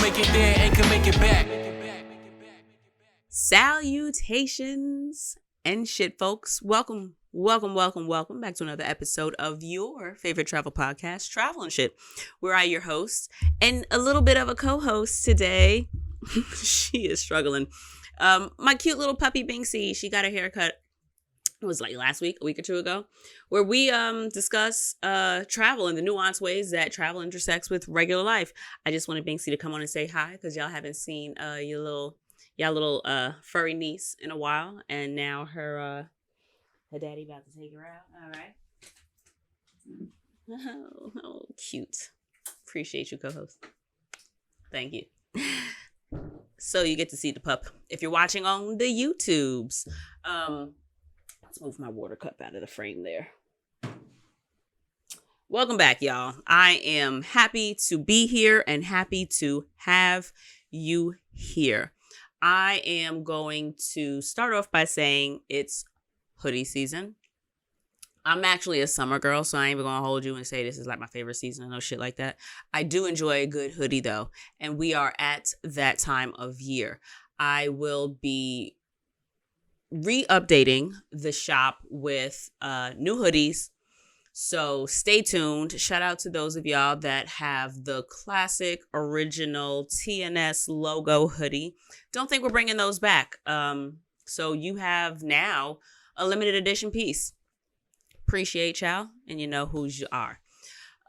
make it there and can make it back. Salutations and shit, folks. Welcome back to another episode of your favorite travel podcast, Travel and Shit, where I, your host, and a little bit of a co-host today. She is struggling. My cute little puppy Binksy, she got a haircut. It was like last week, a week or two ago, where we discuss travel and the nuanced ways that travel intersects with regular life. I just wanted Binksy to come on and say hi because y'all haven't seen your little furry niece in a while, and now her daddy about to take her out. All right. Oh, cute. Appreciate you, co-host. Thank you. So you get to see the pup if you're watching on the YouTubes. Let's move my water cup out of the frame there. Welcome back, y'all. I am happy to be here and happy to have you here. I am going to start off by saying it's hoodie season. I'm actually a summer girl, so I ain't even gonna hold you and say this is like my favorite season and no shit like that. I do enjoy a good hoodie though, and we are at that time of year. I will be re-updating the shop with new hoodies, so stay tuned. Shout out to those of y'all that have the classic original TNS logo hoodie. Don't think we're bringing those back. So you have now a limited edition piece. Appreciate y'all, and you know who you are.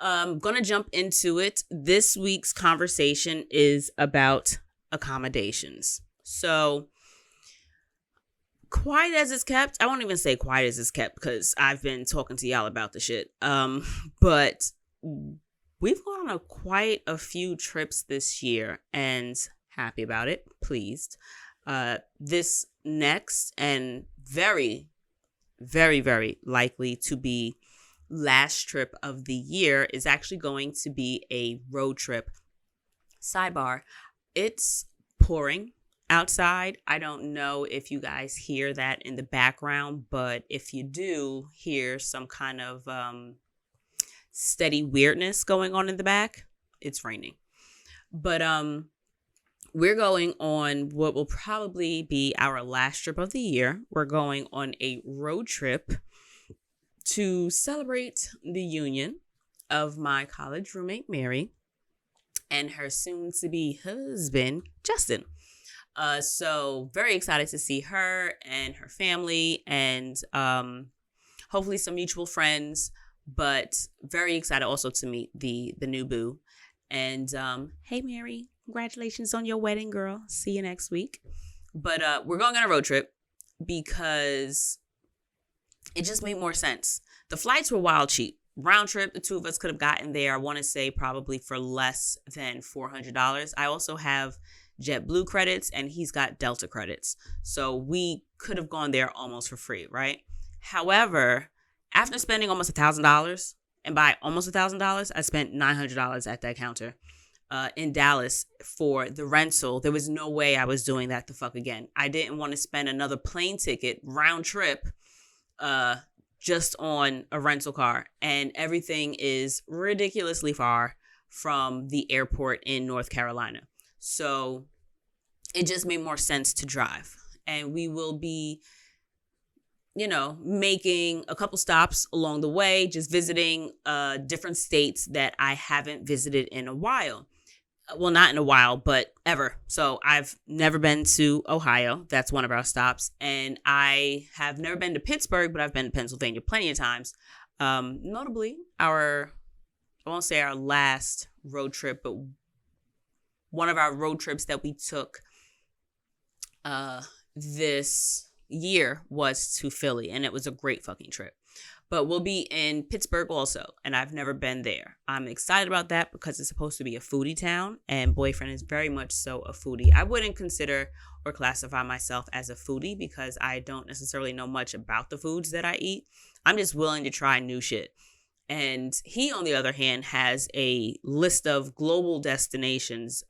Gonna jump into it. This week's conversation is about accommodations. So quiet as it's kept, I won't even say quiet as it's kept because I've been talking to y'all about the shit. But we've gone on quite a few trips this year and happy about it, pleased. This next and very, very, very likely to be last trip of the year is actually going to be a road trip. Sidebar, it's pouring outside. I don't know if you guys hear that in the background, but if you do hear some kind of steady weirdness going on in the back, it's raining. But we're going on what will probably be our last trip of the year. We're going on a road trip to celebrate the union of my college roommate, Mary, and her soon-to-be husband, Justin. So very excited to see her and her family and hopefully some mutual friends, but very excited also to meet the new boo. And hey, Mary, congratulations on your wedding, girl. See you next week. But we're going on a road trip because it just made more sense. The flights were wild cheap. Round trip, the two of us could have gotten there, I want to say probably for less than $400. I also have JetBlue credits and he's got Delta credits. So we could have gone there almost for free, right? However, after spending almost $1,000, and by almost $1,000, I spent $900 at that counter in Dallas for the rental. There was no way I was doing that the fuck again. I didn't want to spend another plane ticket round trip just on a rental car. And everything is ridiculously far from the airport in North Carolina. So it just made more sense to drive. And we will be, making a couple stops along the way, just visiting different states that I haven't visited in a while. Well, not in a while, but ever. So I've never been to Ohio. That's one of our stops. And I have never been to Pittsburgh, but I've been to Pennsylvania plenty of times. Notably, I won't say our last road trip, but one of our road trips that we took this year was to Philly, and it was a great fucking trip. But we'll be in Pittsburgh also, and I've never been there. I'm excited about that because it's supposed to be a foodie town, and boyfriend is very much so a foodie. I wouldn't consider or classify myself as a foodie because I don't necessarily know much about the foods that I eat. I'm just willing to try new shit. And he, on the other hand, has a list of global destinations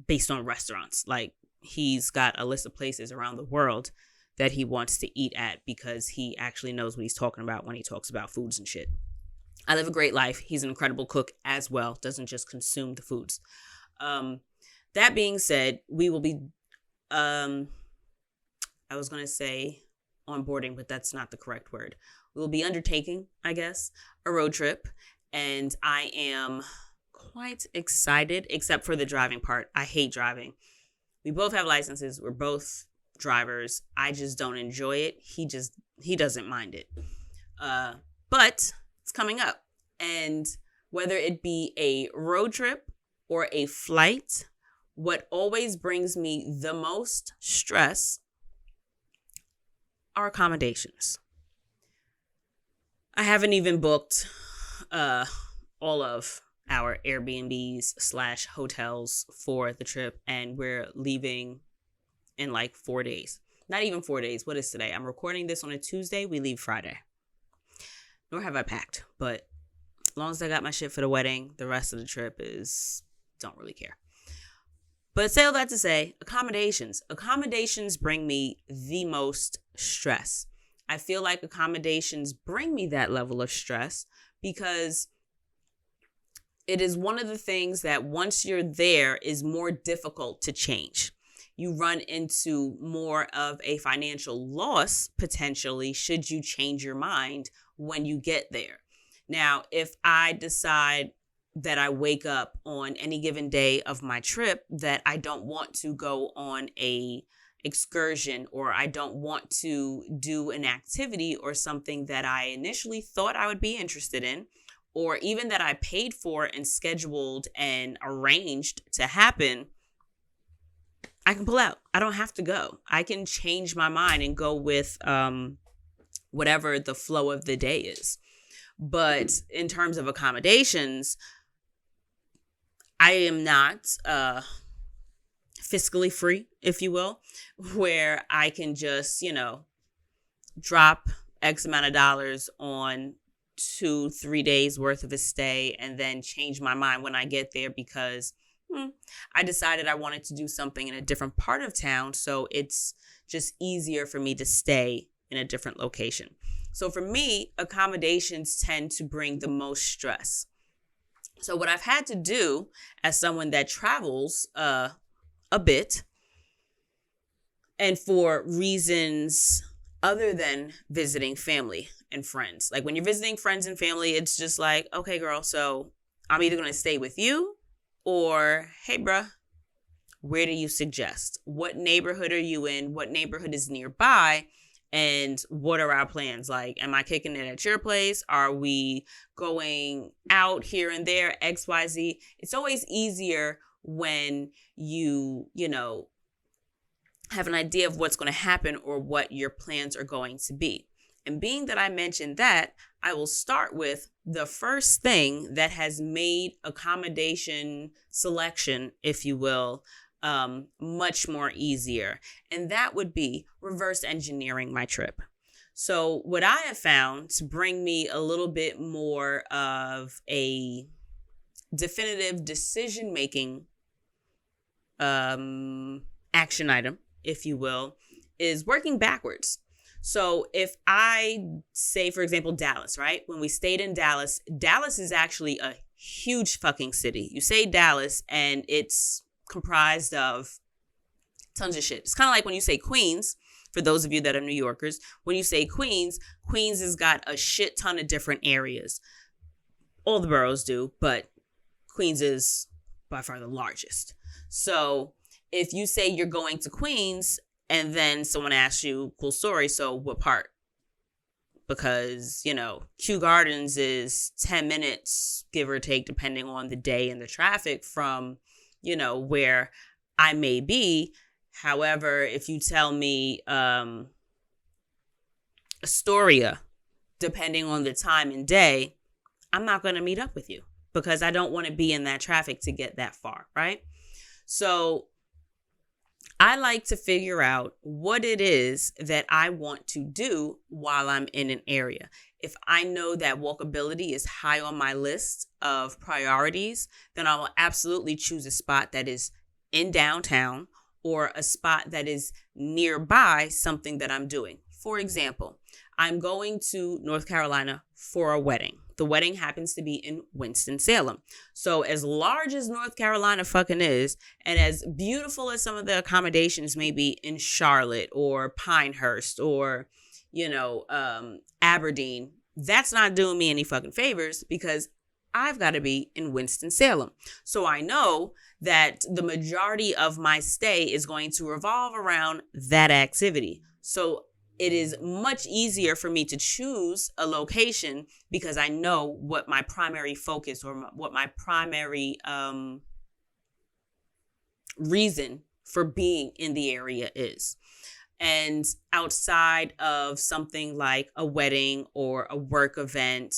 based on restaurants. Like, he's got a list of places around the world that he wants to eat at because he actually knows what he's talking about when he talks about foods and shit. I live a great life. He's an incredible cook as well. Doesn't just consume the foods. That being said, we will be, I was going to say onboarding, but that's not the correct word. We will be undertaking, I guess, a road trip. And I am quite excited, except for the driving part. I hate driving. We both have licenses. We're both drivers. I just don't enjoy it. He doesn't mind it. But it's coming up. And whether it be a road trip or a flight, what always brings me the most stress are accommodations. I haven't even booked all of our Airbnbs / hotels for the trip, and we're leaving in like 4 days. Not even 4 days. What is today? I'm recording this on a Tuesday. We leave Friday. Nor have I packed, but as long as I got my shit for the wedding, the rest of the trip is don't really care. But say all that to say, accommodations. Accommodations bring me the most stress. I feel like accommodations bring me that level of stress because it is one of the things that once you're there is more difficult to change. You run into more of a financial loss potentially should you change your mind when you get there. Now, if I decide that I wake up on any given day of my trip that I don't want to go on a excursion, or I don't want to do an activity or something that I initially thought I would be interested in, or even that I paid for and scheduled and arranged to happen, I can pull out. I don't have to go. I can change my mind and go with whatever the flow of the day is. But in terms of accommodations, I am not fiscally free, if you will, where I can just, drop X amount of dollars on 2-3 days worth of a stay and then change my mind when I get there because I decided I wanted to do something in a different part of town. So it's just easier for me to stay in a different location. So for me, accommodations tend to bring the most stress. So what I've had to do as someone that travels a bit, and for reasons other than visiting family and friends. Like when you're visiting friends and family, it's just like, okay, girl, so I'm either going to stay with you or, hey, bruh, where do you suggest? What neighborhood are you in? What neighborhood is nearby? And what are our plans? Like, am I kicking it at your place? Are we going out here and there, XYZ? It's always easier when you have an idea of what's going to happen or what your plans are going to be. And being that I mentioned that, I will start with the first thing that has made accommodation selection, if you will, much more easier. And that would be reverse engineering my trip. So what I have found to bring me a little bit more of a definitive decision-making action item, if you will, is working backwards. So if I say, for example, Dallas, right? When we stayed in Dallas, Dallas is actually a huge fucking city. You say Dallas and it's comprised of tons of shit. It's kind of like when you say Queens, for those of you that are New Yorkers, when you say Queens, Queens has got a shit ton of different areas. All the boroughs do, but Queens is by far the largest. So if you say you're going to Queens and then someone asks you, cool story, so what part? Because, Kew Gardens is 10 minutes, give or take, depending on the day and the traffic from, where I may be. However, if you tell me Astoria, depending on the time and day, I'm not going to meet up with you because I don't want to be in that traffic to get that far, right? So I like to figure out what it is that I want to do while I'm in an area. If I know that walkability is high on my list of priorities, then I will absolutely choose a spot that is in downtown or a spot that is nearby something that I'm doing. For example, I'm going to North Carolina for a wedding. The wedding happens to be in Winston-Salem. So as large as North Carolina fucking is, and as beautiful as some of the accommodations may be in Charlotte or Pinehurst or, Aberdeen, that's not doing me any fucking favors because I've got to be in Winston-Salem. So I know that the majority of my stay is going to revolve around that activity. So it is much easier for me to choose a location because I know what my primary focus or what my primary reason for being in the area is. And outside of something like a wedding or a work event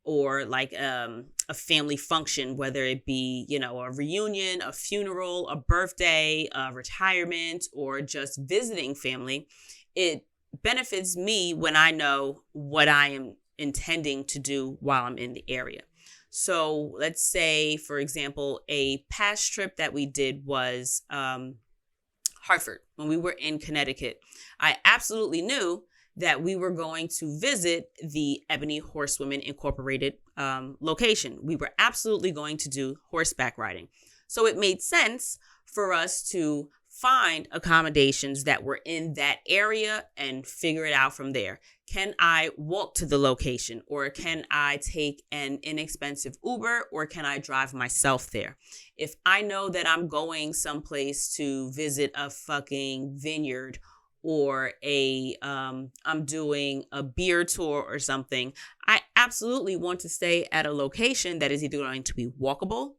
or like a family function, whether it be, a reunion, a funeral, a birthday, a retirement, or just visiting family, it benefits me when I know what I am intending to do while I'm in the area. So let's say, for example, a past trip that we did was Hartford. When we were in Connecticut, I absolutely knew that we were going to visit the Ebony Horsewomen Incorporated location. We were absolutely going to do horseback riding. So it made sense for us to find accommodations that were in that area and figure it out from there. Can I walk to the location, or can I take an inexpensive Uber, or can I drive myself there? If I know that I'm going someplace to visit a fucking vineyard or I'm doing a beer tour or something, I absolutely want to stay at a location that is either going to be walkable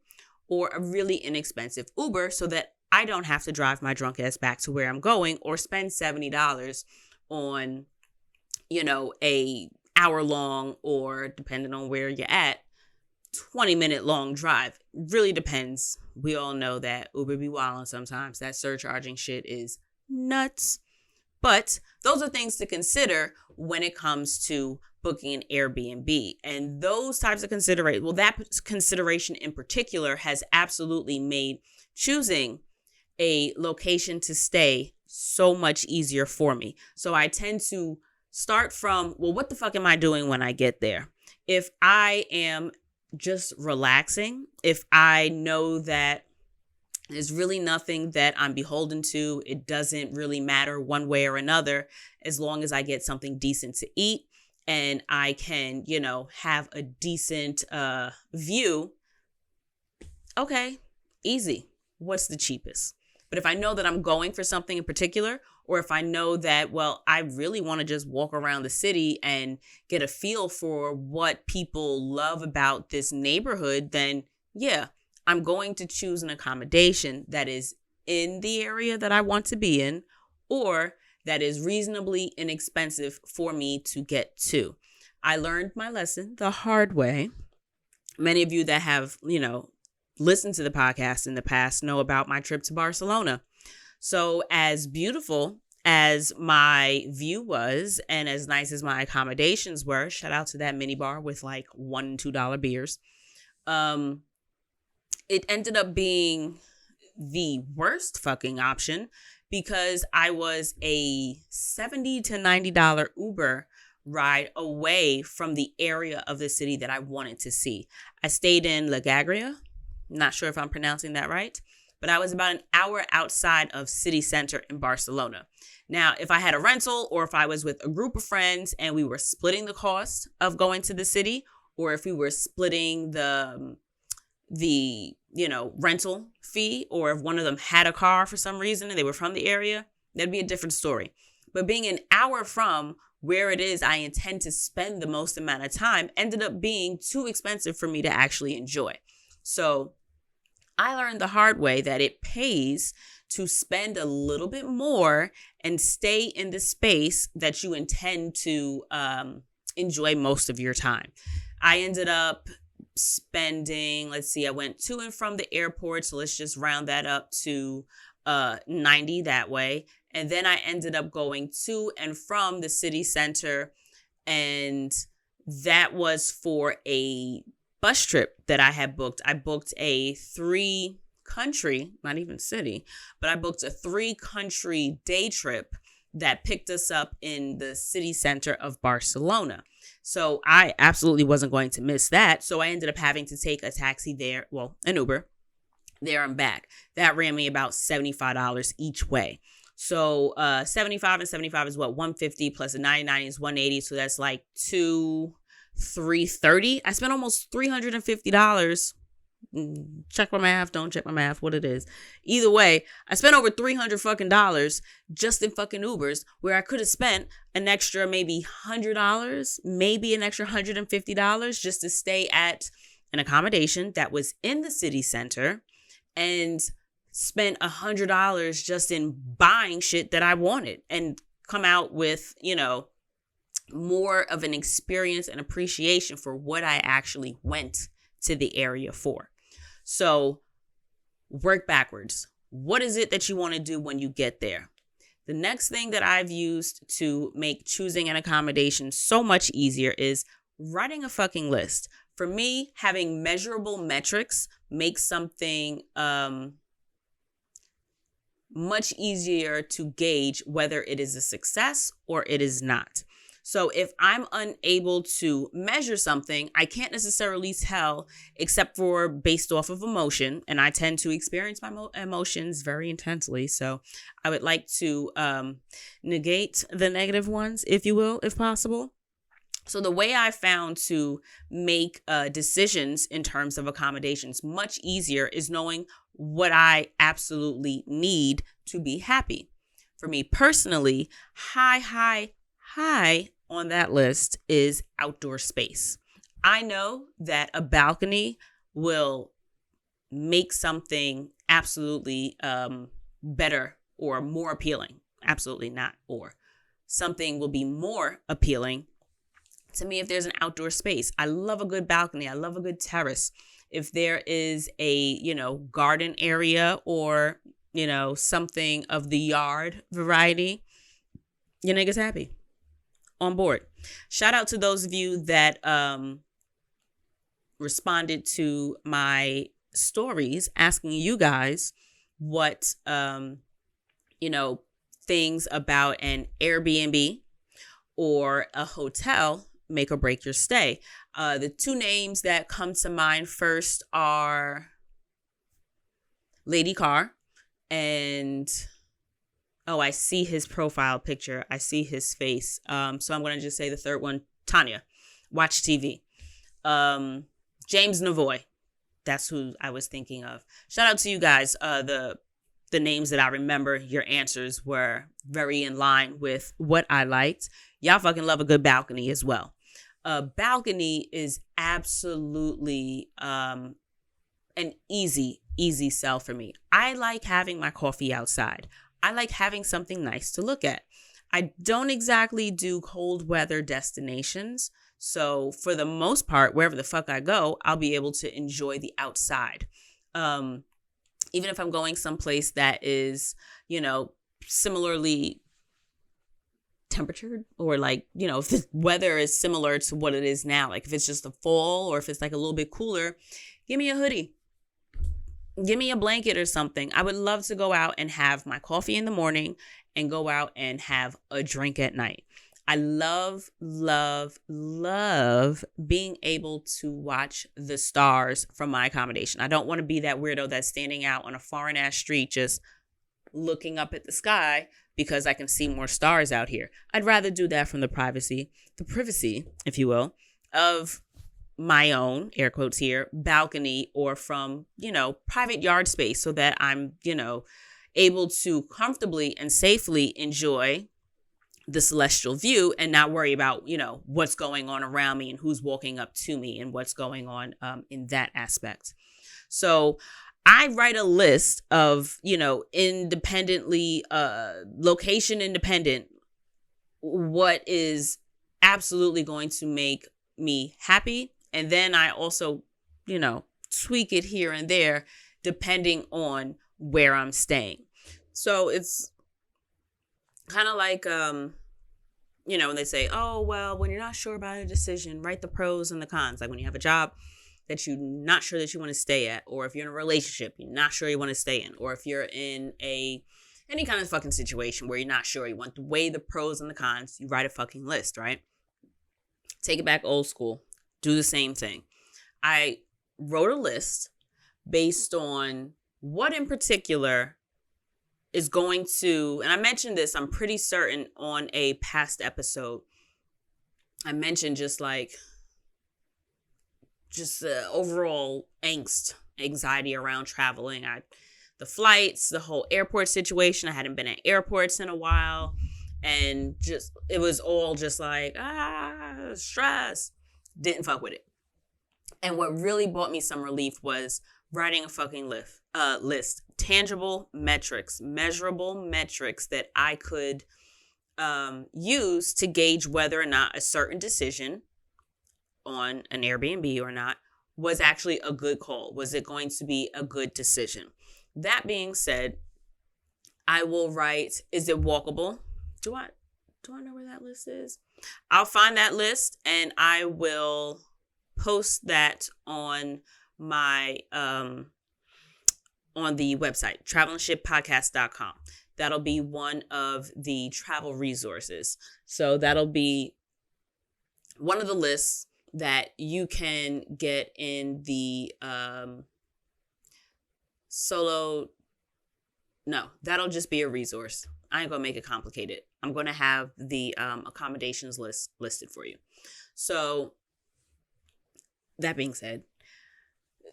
or a really inexpensive Uber so that I don't have to drive my drunk ass back to where I'm going or spend $70 on, a hour long, or depending on where you're at, 20-minute long drive. Really depends. We all know that Uber be wildin' sometimes. That surcharging shit is nuts. But those are things to consider when it comes to booking an Airbnb. And those types of that consideration in particular has absolutely made choosing a location to stay so much easier for me. So I tend to start from, what the fuck am I doing when I get there? If I am just relaxing, if I know that there's really nothing that I'm beholden to, it doesn't really matter one way or another, as long as I get something decent to eat and I can, have a decent view. Okay, easy. What's the cheapest? But if I know that I'm going for something in particular, or if I know that, I really want to just walk around the city and get a feel for what people love about this neighborhood, then yeah, I'm going to choose an accommodation that is in the area that I want to be in, or that is reasonably inexpensive for me to get to. I learned my lesson the hard way. Many of you that have, listened to the podcast in the past know about my trip to Barcelona. So as beautiful as my view was and as nice as my accommodations were, shout out to that mini bar with like $1 and $2 beers. It ended up being the worst fucking option because I was a $70 to $90 Uber ride away from the area of the city that I wanted to see. I stayed in La Gagria. Not sure if I'm pronouncing that right, but I was about an hour outside of city center in Barcelona. Now, if I had a rental or if I was with a group of friends and we were splitting the cost of going to the city, or if we were splitting the rental fee, or if one of them had a car for some reason and they were from the area, that'd be a different story. But being an hour from where it is I intend to spend the most amount of time ended up being too expensive for me to actually enjoy. So I learned the hard way that it pays to spend a little bit more and stay in the space that you intend to enjoy most of your time. I ended up spending, I went to and from the airport, so let's just round that up to 90 that way. And then I ended up going to and from the city center, and that was for a bus trip that I had booked. I booked a 3-country, not even city, but I booked a 3-country day trip that picked us up in the city center of Barcelona. So I absolutely wasn't going to miss that. So I ended up having to take a taxi there, well, an Uber, there and back. That ran me about $75 each way. So 75 and 75 is what? 150 plus a 99 is 180. So that's like $330. I spent almost $350. Check my math, don't check my math, what it is. Either way, I spent over $300 fucking dollars just in fucking Ubers, where I could have spent an extra maybe $100, maybe an extra $150 just to stay at an accommodation that was in the city center, and spent $100 just in buying shit that I wanted, and come out with, more of an experience and appreciation for what I actually went to the area for. So work backwards. What is it that you want to do when you get there? The next thing that I've used to make choosing an accommodation so much easier is writing a fucking list. For me, having measurable metrics makes something much easier to gauge whether it is a success or it is not. So if I'm unable to measure something, I can't necessarily tell except for based off of emotion. And I tend to experience my emotions very intensely. So I would like to negate the negative ones, if you will, if possible. So the way I found to make decisions in terms of accommodations much easier is knowing what I absolutely need to be happy. For me personally, high on that list is outdoor space. I know that a balcony will make something absolutely better or more appealing. Absolutely not. Or something will be more appealing to me if there's an outdoor space. I love a good balcony. I love a good terrace. If there is a, garden area or, something of the yard variety, your nigga's happy. On board. Shout out to those of you that responded to my stories asking you guys what, things about an Airbnb or a hotel make or break your stay. The two names that come to mind first are Lady Carr and... Oh, I see his profile picture. I see his face. So I'm going to just say the third one, Tanya. Watch TV. James Navoy. That's who I was thinking of. Shout out to you guys. The names that I remember, your answers were very in line with what I liked. Y'all fucking love a good balcony as well. A balcony is absolutely an easy sell for me. I like having my coffee outside. I like having something nice to look at. I don't exactly do cold weather destinations. So for the most part, wherever the fuck I go, I'll be able to enjoy the outside. Even if I'm going someplace that is, similarly temperatured, or if the weather is similar to what it is now, like if it's just the fall or if it's like a little bit cooler, give me a hoodie. Give me a blanket or something. I would love to go out and have my coffee in the morning and go out and have a drink at night. I love being able to watch the stars from my accommodation. I don't want to be that weirdo that's standing out on a foreign ass street just looking up at the sky because I can see more stars out here. I'd rather do that from the privacy, if you will, of my own, air quotes here, balcony, or from, private yard space, so that I'm, able to comfortably and safely enjoy the celestial view and not worry about, what's going on around me and who's walking up to me and what's going on in that aspect. So I write a list of, independently, location independent, what is absolutely going to make me happy. And then I also, tweak it here and there depending on where I'm staying. So it's kind of like, when they say, oh, well, when you're not sure about a decision, write the pros and the cons. Like when you have a job that you're not sure that you want to stay at, or if you're in a relationship you're not sure you want to stay in, or if you're in a any kind of fucking situation where you're not sure, you want to weigh the pros and the cons, you write a fucking list, right? Take it back old school. Do the same thing. I wrote a list based on what in particular is going to, and I mentioned this, I'm pretty certain on a past episode, I mentioned just overall anxiety around traveling. The flights, the whole airport situation. I hadn't been at airports in a while. And it was all just like, stress. Didn't fuck with it. And what really brought me some relief was writing a fucking list. Tangible metrics, measurable metrics that I could use to gauge whether or not a certain decision on an Airbnb or not was actually a good call. Was it going to be a good decision? That being said, I will write, is it walkable? Do I know where that list is? I'll find that list and I will post that on my on the website, travelandshippodcast.com. That'll be one of the travel resources. So that'll be one of the lists that you can get in the that'll just be a resource. I ain't gonna make it complicated. I'm gonna have the accommodations list listed for you. So that being said,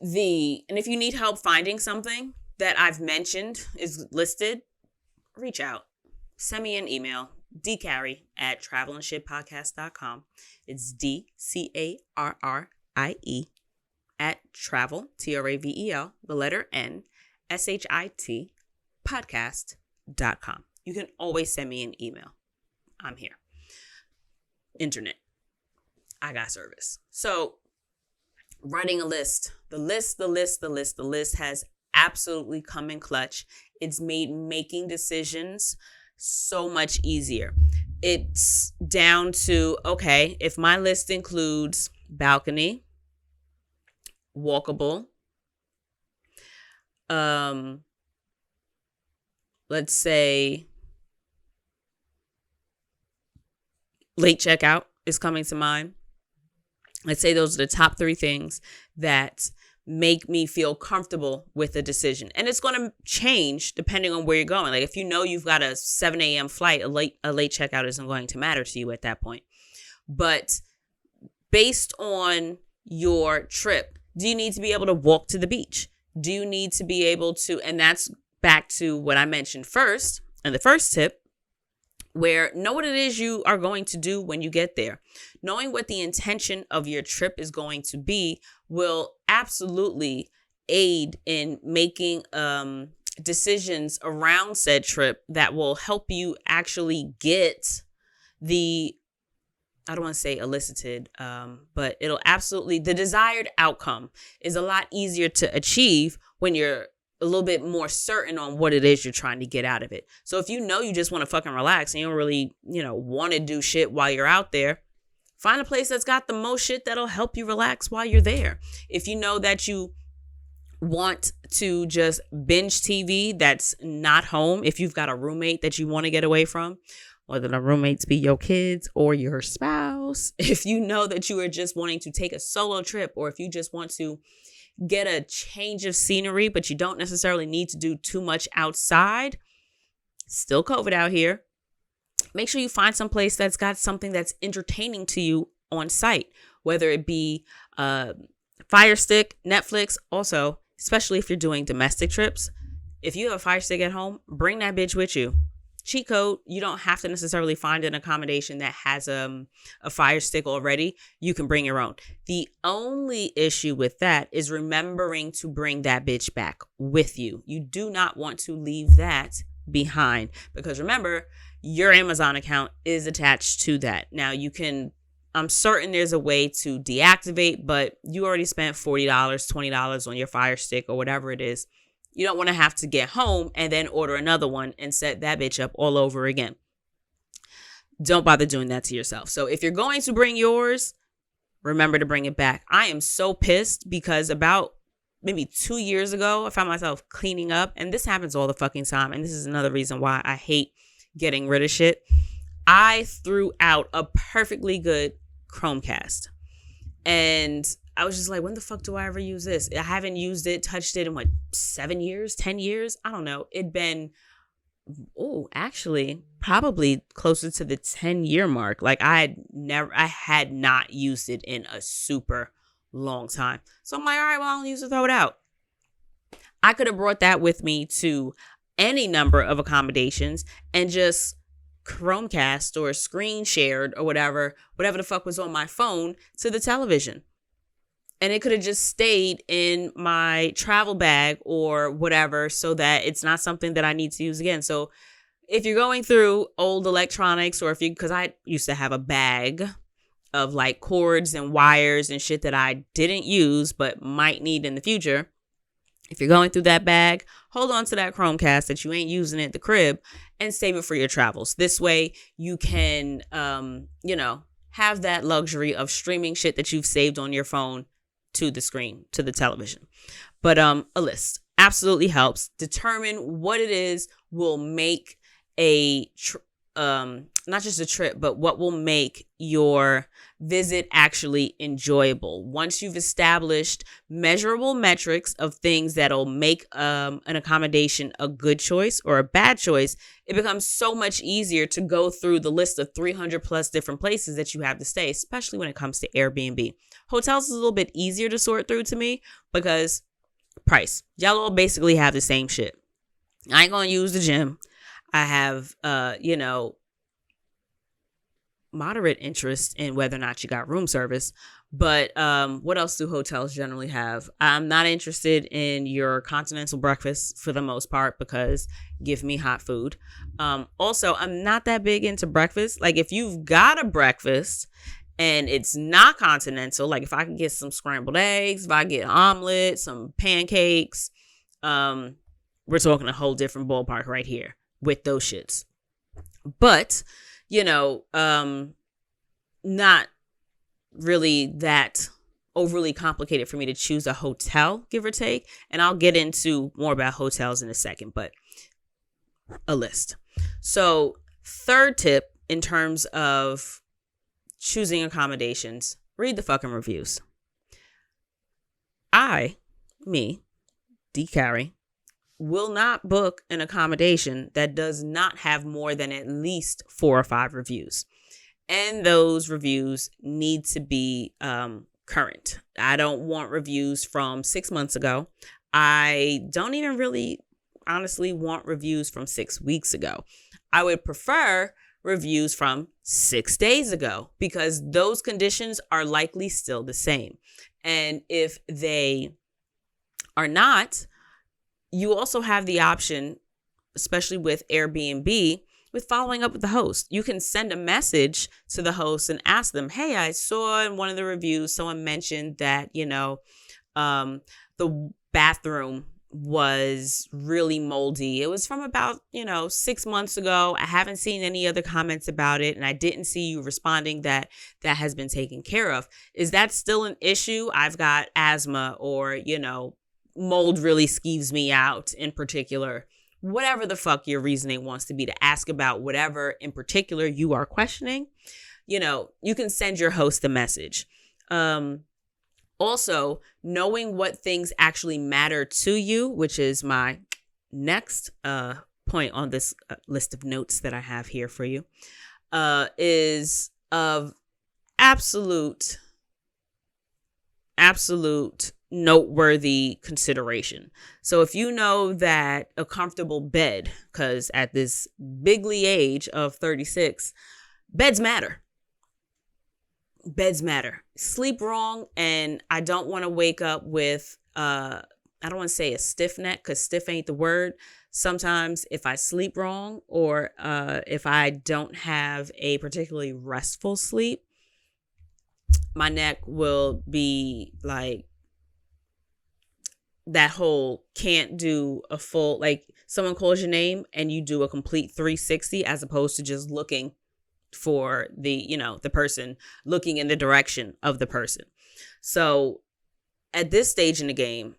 and if you need help finding something that I've mentioned is listed, reach out. Send me an email, dcarrie@travelandshippodcast.com. It's DCARRIE @travel, TRAVEL, the letter N, SHIT, podcast.com. You can always send me an email. I'm here. Internet. I got service. So writing a list. The list has absolutely come in clutch. It's made making decisions so much easier. It's down to, okay, if my list includes balcony, walkable, let's say late checkout is coming to mind. Let's say those are the top 3 things that make me feel comfortable with a decision. And it's going to change depending on where you're going. Like if you know you've got a 7 a.m. flight, a late checkout isn't going to matter to you at that point. But based on your trip, do you need to be able to walk to the beach? Do you need to be able to, and that's back to what I mentioned first, and the first tip, where know what it is you are going to do when you get there. Knowing what the intention of your trip is going to be will absolutely aid in making decisions around said trip that will help you actually get the, I don't want to say elicited, but it'll absolutely, the desired outcome is a lot easier to achieve when you're a little bit more certain on what it is you're trying to get out of it. So if you know you just want to fucking relax and you don't really, want to do shit while you're out there, find a place that's got the most shit that'll help you relax while you're there. If you know that you want to just binge TV that's not home, if you've got a roommate that you want to get away from, whether the roommates be your kids or your spouse, if you know that you are just wanting to take a solo trip, or if you just want to get a change of scenery, but you don't necessarily need to do too much outside, still COVID out here, make sure you find some place that's got something that's entertaining to you on site, whether it be Fire Stick, Netflix. Also, especially if you're doing domestic trips, if you have a Fire Stick at home, bring that bitch with you. Cheat code, you don't have to necessarily find an accommodation that has a Fire Stick already. You can bring your own. The only issue with that is remembering to bring that bitch back with you. You do not want to leave that behind, because remember, your Amazon account is attached to that. Now I'm certain there's a way to deactivate, but you already spent $40, $20 on your Fire Stick or whatever it is. You don't want to have to get home and then order another one and set that bitch up all over again. Don't bother doing that to yourself. So if you're going to bring yours, remember to bring it back. I am so pissed because about maybe 2 years ago, I found myself cleaning up, and this happens all the fucking time. And this is another reason why I hate getting rid of shit. I threw out a perfectly good Chromecast, and I was just like, when the fuck do I ever use this? I haven't used it, touched it in 7 years, 10 years? I don't know. It'd been, actually probably closer to the 10-year mark. Like I had not used it in a super long time. So I'm like, all right, well, I'll use it, throw it out. I could have brought that with me to any number of accommodations and just Chromecast or screen shared or whatever the fuck was on my phone to the television. And it could have just stayed in my travel bag or whatever, so that it's not something that I need to use again. So if you're going through old electronics, or because I used to have a bag of like cords and wires and shit that I didn't use but might need in the future. If you're going through that bag, hold on to that Chromecast that you ain't using at the crib and save it for your travels. This way you can, have that luxury of streaming shit that you've saved on your phone to the screen, to the television. But a list absolutely helps. Determine what it is will make not just a trip, but what will make your visit actually enjoyable. Once you've established measurable metrics of things that'll make an accommodation a good choice or a bad choice, it becomes so much easier to go through the list of 300 plus different places that you have to stay, especially when it comes to Airbnb. Hotels is a little bit easier to sort through to me because price. Y'all all basically have the same shit. I ain't gonna use the gym. I have, moderate interest in whether or not you got room service. But what else do hotels generally have? I'm not interested in your continental breakfast for the most part, because give me hot food. Also, I'm not that big into breakfast. Like if you've got a breakfast and it's not continental, like if I can get some scrambled eggs, if I get an omelet, some pancakes, we're talking a whole different ballpark right here with those shits. But, not really that overly complicated for me to choose a hotel, give or take. And I'll get into more about hotels in a second, but a list. So third tip in terms of choosing accommodations, read the fucking reviews. D. Carey, will not book an accommodation that does not have more than at least 4 or 5 reviews. And those reviews need to be current. I don't want reviews from 6 months ago. I don't even really honestly want reviews from 6 weeks ago. I would prefer reviews from 6 days ago, because those conditions are likely still the same. And if they are not, you also have the option, especially with Airbnb, with following up with the host. You can send a message to the host and ask them, hey, I saw in one of the reviews, someone mentioned that, the bathroom was really moldy. It was from about, 6 months ago. I haven't seen any other comments about it, and I didn't see you responding that has been taken care of. Is that still an issue? I've got asthma, or, mold really skeeves me out in particular. Whatever the fuck your reasoning wants to be to ask about whatever in particular you are questioning, you can send your host a message. Also, knowing what things actually matter to you, which is my next point on this list of notes that I have here for you, is of absolute noteworthy consideration. So if you know that a comfortable bed, because at this bigly age of 36, beds matter. Sleep wrong, and I don't want to wake up with, I don't want to say a stiff neck, because stiff ain't the word. Sometimes if I sleep wrong, or if I don't have a particularly restful sleep, my neck will be like that whole can't do a full, like someone calls your name and you do a complete 360 as opposed to just looking for the person, looking in the direction of the person. So at this stage in the game,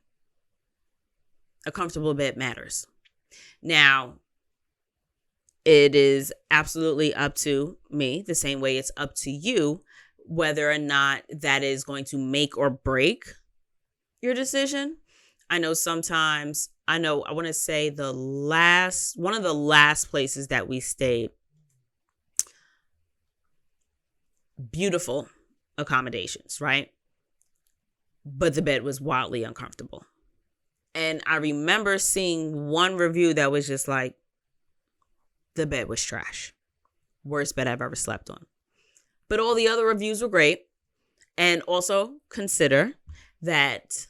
a comfortable bed matters. Now, it is absolutely up to me, the same way it's up to you, whether or not that is going to make or break your decision. I know sometimes, I want to say one of the last places that we stayed, beautiful accommodations, right? But the bed was wildly uncomfortable. And I remember seeing one review that was just like, the bed was trash. Worst bed I've ever slept on. But all the other reviews were great. And also consider that,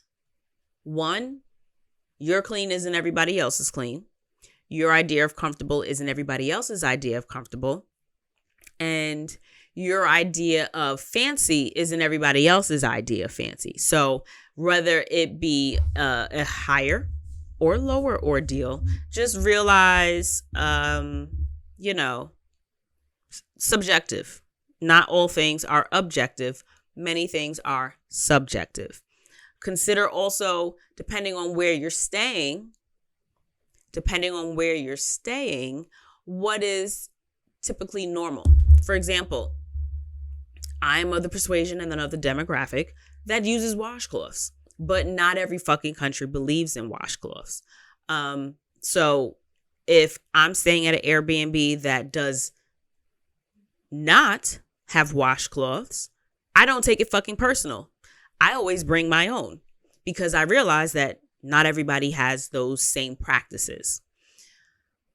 one, your clean isn't everybody else's clean. Your idea of comfortable isn't everybody else's idea of comfortable. And your idea of fancy isn't everybody else's idea of fancy. So whether it be a higher or lower ordeal, just realize, subjective. Not all things are objective. Many things are subjective. Consider also, depending on where you're staying, what is typically normal. For example, I'm of the persuasion and of the demographic that uses washcloths, but not every fucking country believes in washcloths. So if I'm staying at an Airbnb that does not have washcloths, I don't take it fucking personal. I always bring my own because I realize that not everybody has those same practices.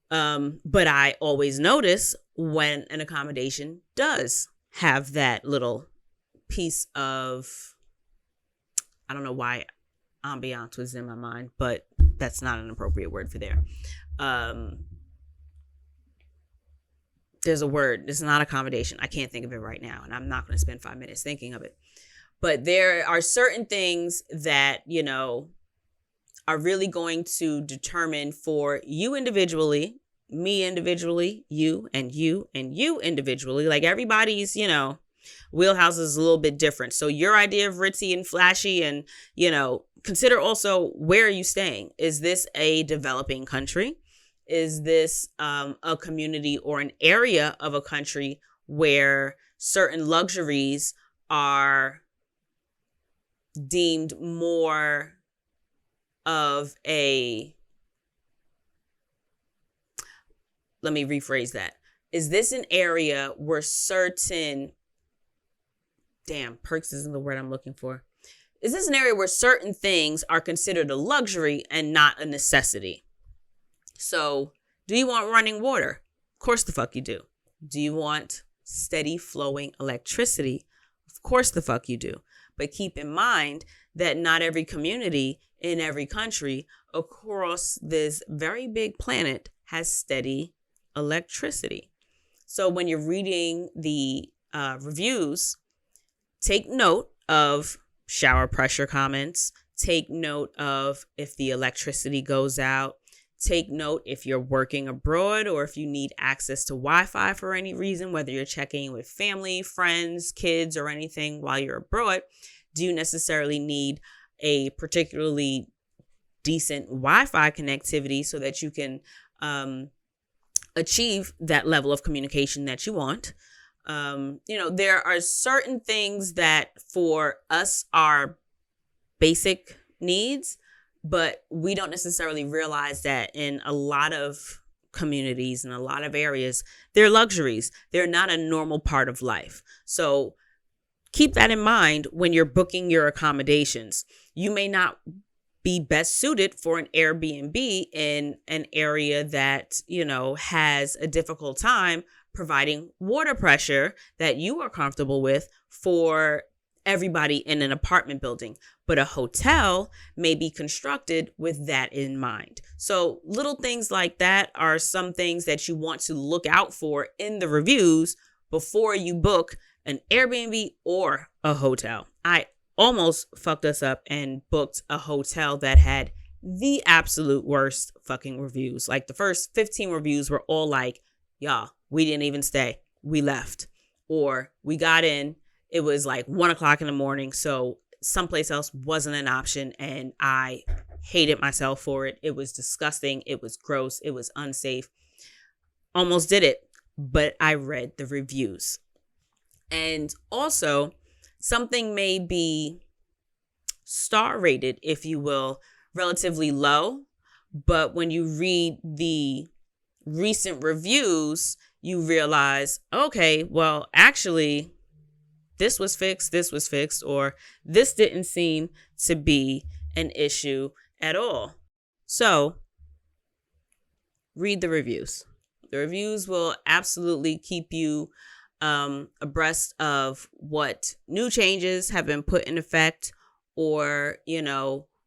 But I always notice when an accommodation does have that little piece of, I don't know why ambiance was in my mind, but that's not an appropriate word for there. There's a word. It's not accommodation. I can't think of it right now, and I'm not going to spend 5 minutes thinking of it. But there are certain things that, are really going to determine for you individually, me individually, you and you and you individually. Like everybody's, wheelhouse is a little bit different. So your idea of ritzy and flashy and, consider also, where are you staying? Is this a developing country? Is this a community or an area of a country where certain luxuries are deemed more of a, let me rephrase that. Is this an area where certain, perks isn't the word I'm looking for. Is this an area where certain things are considered a luxury and not a necessity? So, do you want running water? Of course the fuck you do. Do you want steady flowing electricity? Of course the fuck you do. But keep in mind that not every community in every country across this very big planet has steady electricity. So when you're reading the reviews, take note of shower pressure comments. Take note of if the electricity goes out. Take note if you're working abroad or if you need access to Wi-Fi for any reason, whether you're checking with family, friends, kids, or anything while you're abroad. Do you necessarily need a particularly decent Wi-Fi connectivity so that you can achieve that level of communication that you want? There are certain things that for us are basic needs, but we don't necessarily realize that in a lot of communities and a lot of areas, they're luxuries. They're not a normal part of life. So keep that in mind when you're booking your accommodations. You may not be best suited for an Airbnb in an area that, has a difficult time providing water pressure that you are comfortable with for everybody in an apartment building. But a hotel may be constructed with that in mind. So little things like that are some things that you want to look out for in the reviews before you book an Airbnb or a hotel. I almost fucked us up and booked a hotel that had the absolute worst fucking reviews. Like the first 15 reviews were all like, y'all, we didn't even stay. We left. Or we got in. It was like 1 o'clock in the morning. So someplace else wasn't an option. And I hated myself for it. It was disgusting. It was gross. It was unsafe. Almost did it, but I read the reviews. And also, something may be star rated, if you will, relatively low, but when you read the recent reviews, you realize, okay, well, actually, this was fixed, or this didn't seem to be an issue at all. So, read the reviews. The reviews will absolutely keep you abreast of what new changes have been put in effect, or,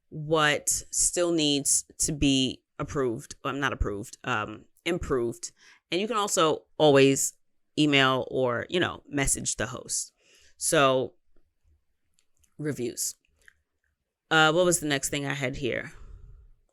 what still needs to be improved. And you can also always email or, message the host. So, reviews. What was the next thing I had here?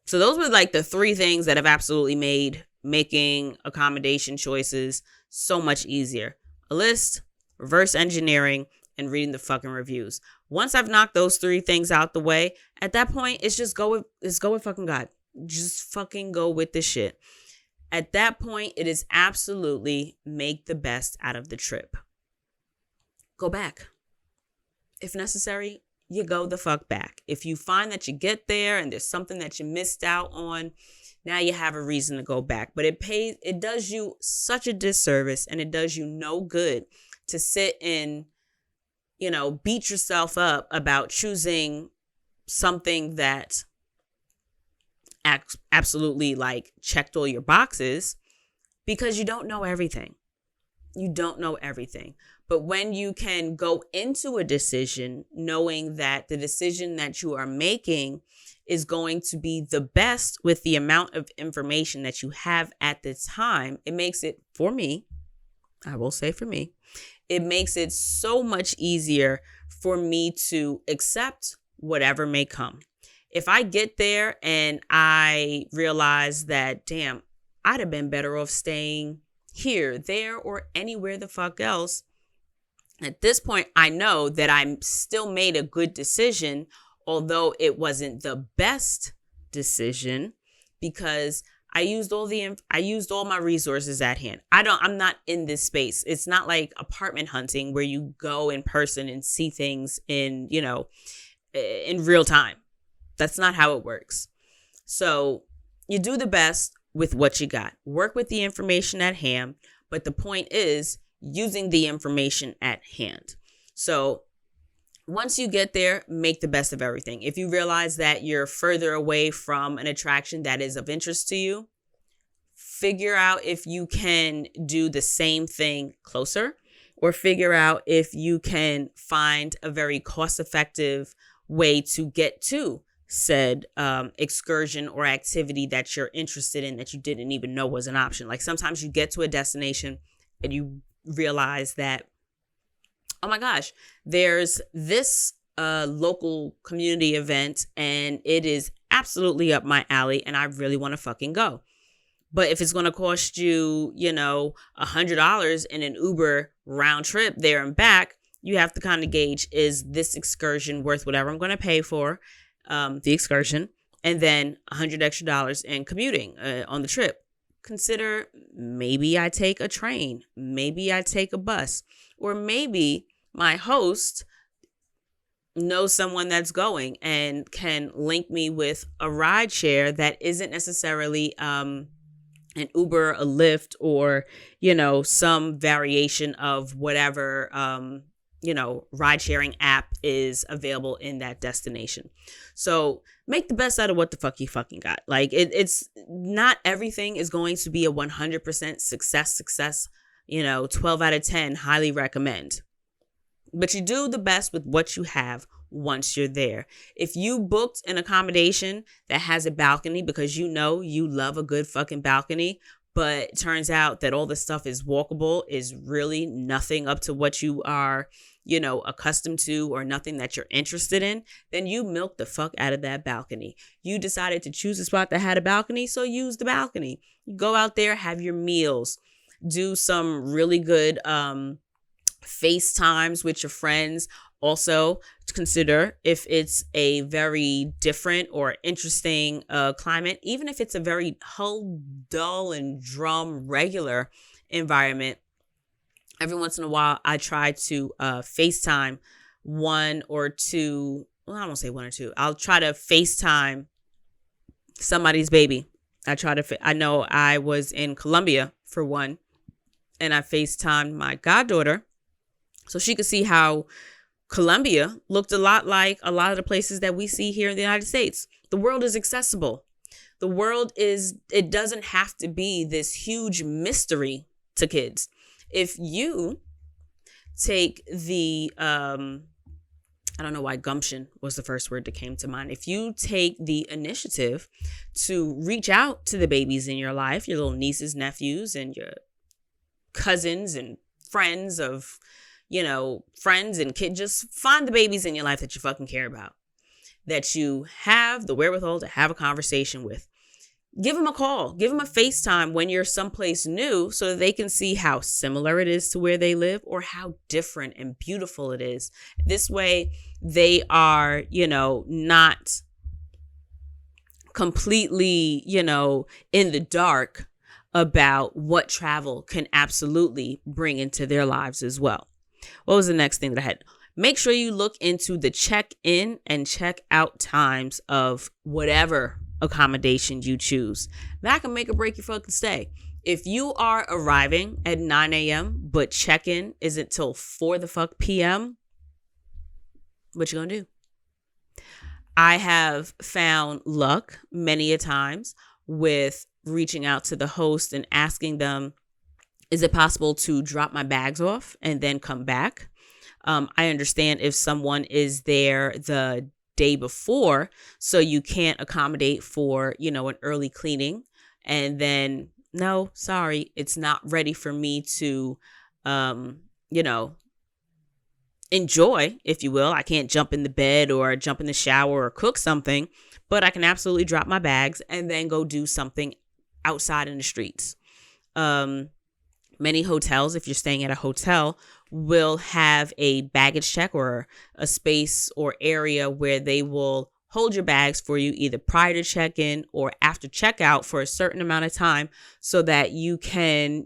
So those were like the three things that have absolutely made making accommodation choices so much easier. A list, reverse engineering, and reading the fucking reviews. Once I've knocked those three things out the way, at that point, it's just go with fucking God. Just fucking go with the shit. At that point, it is absolutely make the best out of the trip. Go back. If necessary, you go the fuck back. If you find that you get there and there's something that you missed out on, now you have a reason to go back. But it does you such a disservice, and it does you no good to sit and, beat yourself up about choosing something that absolutely checked all your boxes, because you don't know everything. You don't know everything. But when you can go into a decision knowing that the decision that you are making is going to be the best with the amount of information that you have at the time, it makes it, for me, I will say for me, it makes it so much easier for me to accept whatever may come. If I get there and I realize that, damn, I'd have been better off staying here, there, or anywhere the fuck else, at this point, I know that I still made a good decision, although it wasn't the best decision, because I used all my resources at hand. I'm not in this space. It's not like apartment hunting where you go in person and see things in real time. That's not how it works. So you do the best with what you got. Work with the information at hand, but the point is using the information at hand. So once you get there, make the best of everything. If you realize that you're further away from an attraction that is of interest to you, figure out if you can do the same thing closer, or figure out if you can find a very cost-effective way to get to said excursion or activity that you're interested in that you didn't even know was an option. Like sometimes you get to a destination and you realize that, oh my gosh, there's this local community event and it is absolutely up my alley and I really want to fucking go. But if it's going to cost you, $100 in an Uber round trip there and back, you have to kind of gauge, is this excursion worth whatever I'm going to pay for the excursion, and then $100 extra in commuting on the trip. Consider maybe I take a train, maybe I take a bus, or maybe my host knows someone that's going and can link me with a ride share that isn't necessarily an Uber, a Lyft, or, some variation of whatever, ride sharing app is available in that destination. So make the best out of what the fuck you fucking got. Like it's not everything is going to be a 100% success, 12 out of 10, highly recommend. But you do the best with what you have once you're there. If you booked an accommodation that has a balcony because you love a good fucking balcony, but it turns out that all the stuff is walkable, is really nothing up to what you are, accustomed to, or nothing that you're interested in, then you milk the fuck out of that balcony. You decided to choose a spot that had a balcony, so use the balcony. You go out there, have your meals, do some really good FaceTimes with your friends. Also, consider if it's a very different or interesting climate, even if it's a very dull and drum regular environment. Every once in a while, I try to FaceTime one or two. Well, I won't say one or two. I'll try to FaceTime somebody's baby. I know I was in Colombia for one, and I FaceTimed my goddaughter so she could see how Colombia looked a lot like a lot of the places that we see here in the United States. The world is accessible. It doesn't have to be this huge mystery to kids. If you take the, I don't know why gumption was the first word that came to mind. If you take the initiative to reach out to the babies in your life, your little nieces, nephews, and your cousins and friends of, friends and kids, just find the babies in your life that you fucking care about, that you have the wherewithal to have a conversation with. Give them a call, give them a FaceTime when you're someplace new so that they can see how similar it is to where they live or how different and beautiful it is. This way they are, not completely, in the dark about what travel can absolutely bring into their lives as well. What was the next thing that I had? Make sure you look into the check-in and check-out times of whatever accommodation you choose. That can make or break your fucking stay. If you are arriving at 9 a.m. but check-in isn't till 4 the fuck p.m., what you gonna do? I have found luck many a times with reaching out to the host and asking them, is it possible to drop my bags off and then come back? I understand if someone is there the day before, so you can't accommodate for, an early cleaning. And then, no, sorry, it's not ready for me to, enjoy, if you will. I can't jump in the bed or jump in the shower or cook something, but I can absolutely drop my bags and then go do something outside in the streets. Many hotels, if you're staying at a hotel, will have a baggage check or a space or area where they will hold your bags for you either prior to check-in or after checkout for a certain amount of time so that you can,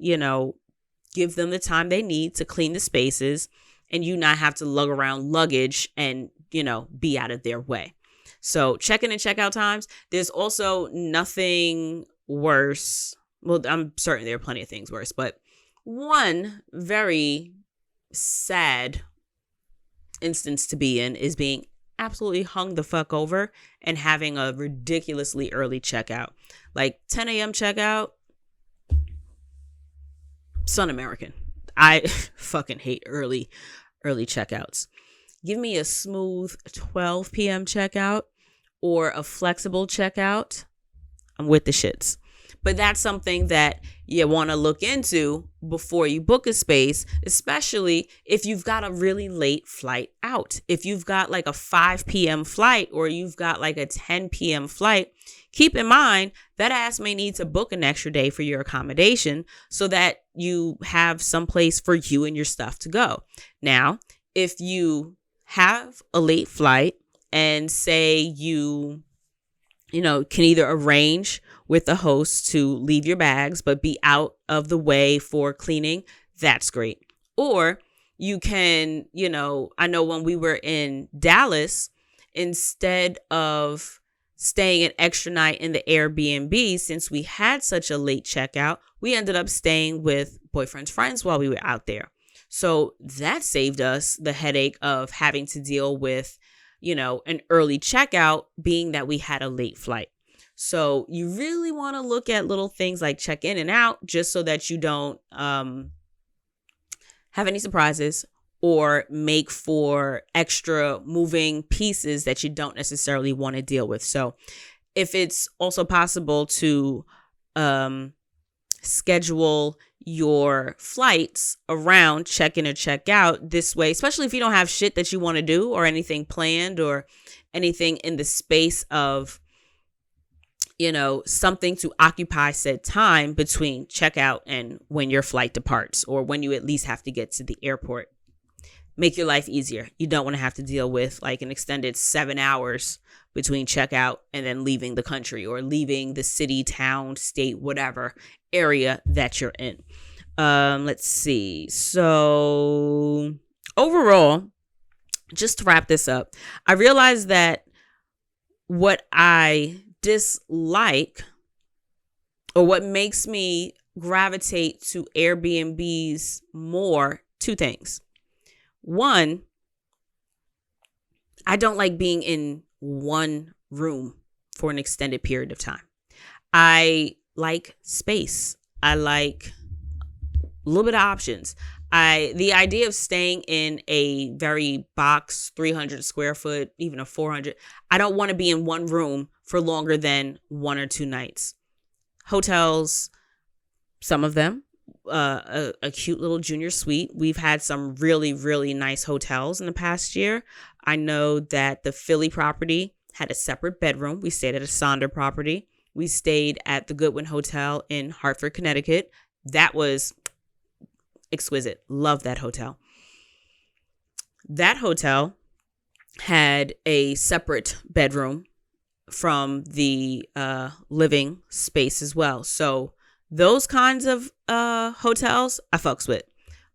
give them the time they need to clean the spaces and you not have to lug around luggage and, be out of their way. So check-in and checkout times. There's also nothing worse. Well, I'm certain there are plenty of things worse, but one very sad instance to be in is being absolutely hung the fuck over and having a ridiculously early checkout. Like 10 a.m. checkout, Sun American. I fucking hate early checkouts. Give me a smooth 12 p.m. checkout or a flexible checkout. I'm with the shits. But that's something that you want to look into before you book a space, especially if you've got a really late flight out. If you've got like a 5 p.m. flight or you've got like a 10 p.m. flight, keep in mind that ass may need to book an extra day for your accommodation so that you have someplace for you and your stuff to go. Now, if you have a late flight and say you can either arrange with the host to leave your bags but be out of the way for cleaning, that's great. Or you can, I know when we were in Dallas, instead of staying an extra night in the Airbnb, since we had such a late checkout, we ended up staying with boyfriend's friends while we were out there. So that saved us the headache of having to deal with, an early checkout, being that we had a late flight. So you really want to look at little things like check in and out just so that you don't have any surprises or make for extra moving pieces that you don't necessarily want to deal with. So if it's also possible to schedule your flights around check in or check out this way, especially if you don't have shit that you want to do or anything planned or anything in the space of something to occupy said time between checkout and when your flight departs or when you at least have to get to the airport. make your life easier. You don't want to have to deal with like an extended 7 hours between checkout and then leaving the country or leaving the city, town, state, whatever area that you're in. Let's see. So overall, just to wrap this up, I realized that what I dislike or what makes me gravitate to Airbnbs more, two things. One, I don't like being in one room for an extended period of time. I like space. I like a little bit of options. The idea of staying in a very box, 300 square foot, even a 400, I don't want to be in one room for longer than 1 or 2 nights. Hotels, some of them, a cute little junior suite. We've had some really, really nice hotels in the past year. I know that the Philly property had a separate bedroom. We stayed at a Sonder property. We stayed at the Goodwin Hotel in Hartford, Connecticut. That was exquisite. Love that hotel. That hotel had a separate bedroom from the living space as well. So those kinds of hotels I fucks with.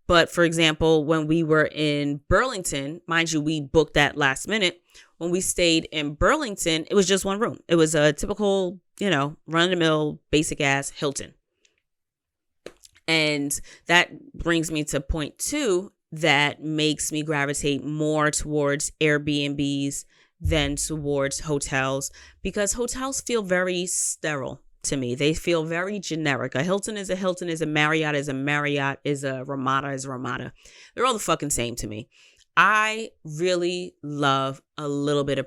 But for example, when we were in Burlington, mind you, we booked that last minute. When we stayed in Burlington, it was just one room. It was a typical, run-of-the-mill, basic-ass Hilton. And that brings me to point 2 that makes me gravitate more towards Airbnbs than towards hotels, because hotels feel very sterile to me. They feel very generic. A Hilton is a Hilton, is a Marriott, is a Marriott, is a Ramada, is a Ramada. They're all the fucking same to me. I really love a lot of bit of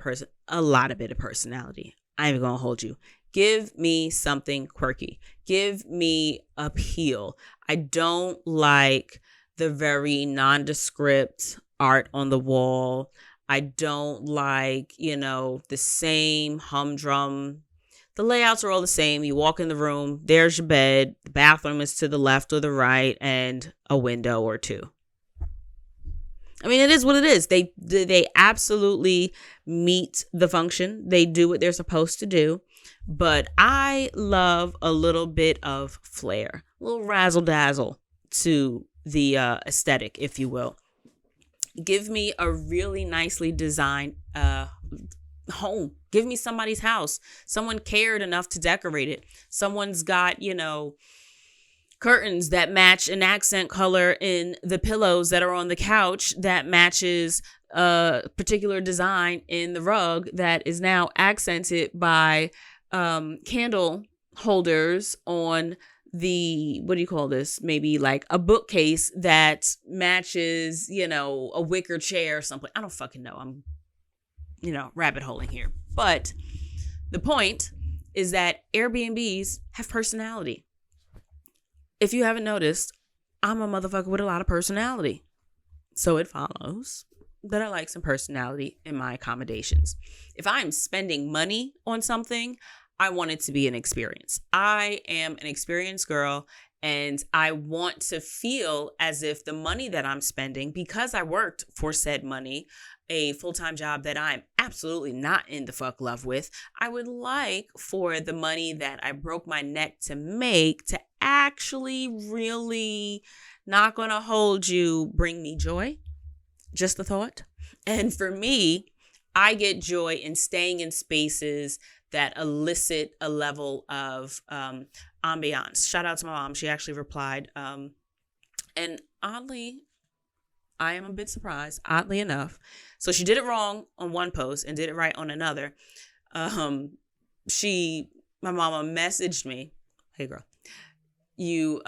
personality. I ain't gonna hold you. Give me something quirky. Give me appeal. I don't like the very nondescript art on the wall. I don't like, the same humdrum. The layouts are all the same. You walk in the room, there's your bed, the bathroom is to the left or the right, and a window or two. I mean, it is what it is. They absolutely meet the function. They do what they're supposed to do. But I love a little bit of flair, a little razzle dazzle to the aesthetic, if you will. Give me a really nicely designed home. Give me somebody's house. Someone cared enough to decorate it. Someone's got, curtains that match an accent color in the pillows that are on the couch that matches a particular design in the rug that is now accented by candle holders on the, what do you call this? Maybe like a bookcase that matches, a wicker chair or something. I don't fucking know. I'm, rabbit holing here. But the point is that Airbnbs have personality. If you haven't noticed, I'm a motherfucker with a lot of personality. So it follows that I like some personality in my accommodations. If I'm spending money on something, I want it to be an experience. I am an experienced girl, and I want to feel as if the money that I'm spending, because I worked for said money, a full-time job that I'm absolutely not in the fuck love with, I would like for the money that I broke my neck to make to actually really, not gonna hold you, bring me joy. Just a thought. And for me, I get joy in staying in spaces that elicit a level of ambiance. Shout out to my mom. She actually replied. And oddly, I am a bit surprised, oddly enough. So she did it wrong on one post and did it right on another. My mama messaged me. Hey, girl. You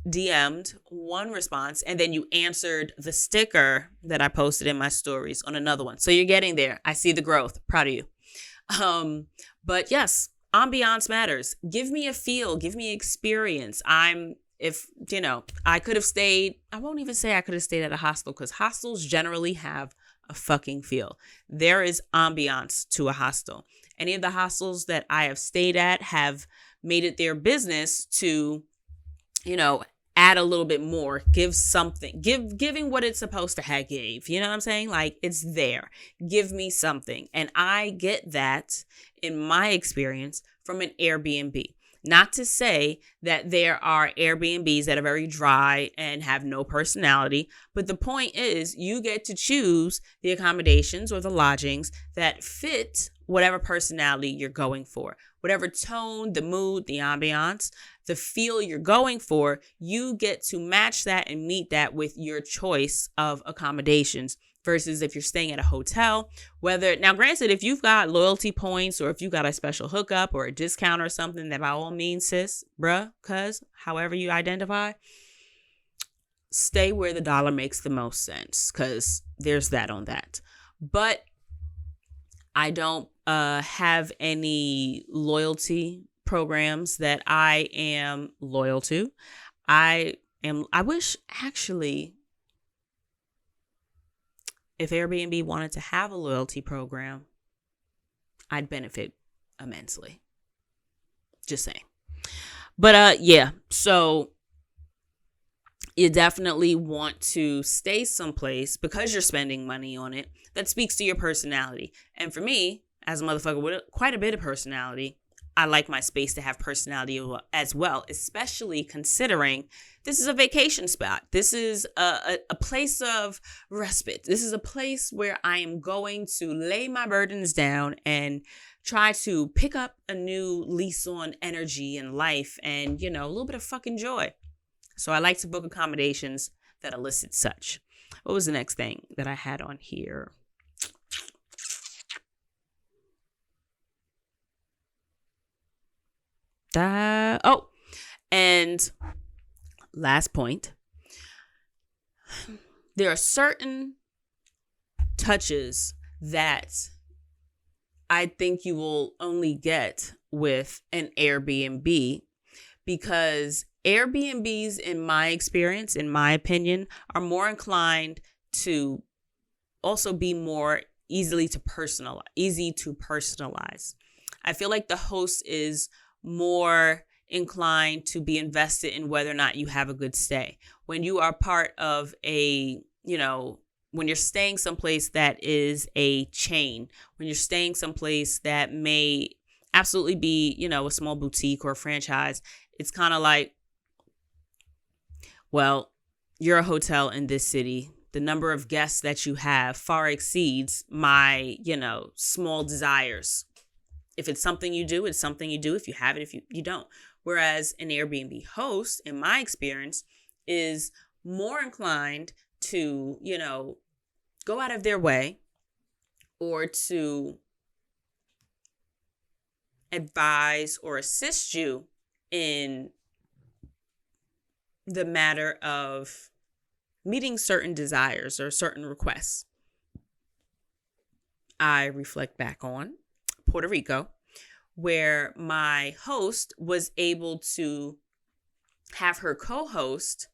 DM'd one response, and then you answered the sticker that I posted in my stories on another one. So you're getting there. I see the growth. Proud of you. But yes, ambiance matters. Give me a feel. Give me experience. I could have stayed, I won't even say I could have stayed at a hostel, because hostels generally have a fucking feel. There is ambiance to a hostel. Any of the hostels that I have stayed at have made it their business to, add a little bit more, give something, giving what it's supposed to have gave. You know what I'm saying? Like, it's there. Give me something. And I get that in my experience from an Airbnb. Not to say that there are Airbnbs that are very dry and have no personality, but the point is you get to choose the accommodations or the lodgings that fit whatever personality you're going for. Whatever tone, the mood, the ambiance, the feel you're going for, you get to match that and meet that with your choice of accommodations. Versus if you're staying at a hotel, now granted, if you've got loyalty points or if you got a special hookup or a discount or something, that by all means, sis, bruh, cuz, however you identify, stay where the dollar makes the most sense, because there's that on that. But I don't have any loyalty programs that I am loyal to. I wish actually, if Airbnb wanted to have a loyalty program, I'd benefit immensely. Just saying. But yeah, so you definitely want to stay someplace because you're spending money on it that speaks to your personality. And for me, as a motherfucker with quite a bit of personality, I like my space to have personality as well, especially considering this is a vacation spot. This is a place of respite. This is a place where I am going to lay my burdens down and try to pick up a new lease on energy and life and, a little bit of fucking joy. So I like to book accommodations that elicit such. What was the next thing that I had on here? And last point, there are certain touches that I think you will only get with an Airbnb, because Airbnbs, in my experience, in my opinion, are more inclined to also be more easy to personalize. I feel like the host is more inclined to be invested in whether or not you have a good stay. When you are part of when you're staying someplace that is a chain, when you're staying someplace that may absolutely be, a small boutique or a franchise, it's kind of like, well, you're a hotel in this city. The number of guests that you have far exceeds my, small desires. If it's something you do, it's something you do. If you have it, if you don't. Whereas an Airbnb host, in my experience, is more inclined to, go out of their way or to advise or assist you in the matter of meeting certain desires or certain requests. I reflect back on Puerto Rico, where my host was able to have her co-host